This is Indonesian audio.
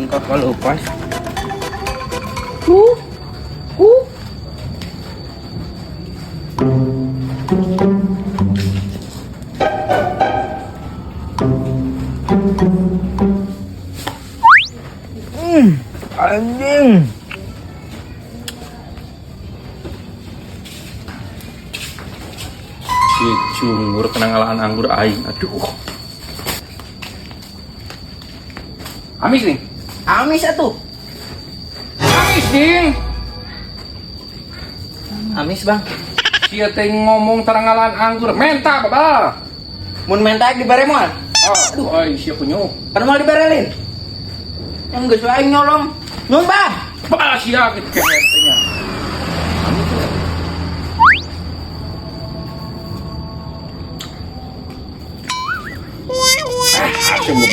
kakak lepas. Anjing. Si cungur kena ngalahan anggur aing. Aduh. Amis nih. Amis atuh. Amis ding. Amis bang. Sia teh ngomong teranggalan anggur. Menta baba. Mun mentak di baremoan. Aduh, ay sia punyuk. Kan mau dibarelin. Yang geus aing nyolong. Nyun bang. Bah sia gitu kayaknya. Sungguh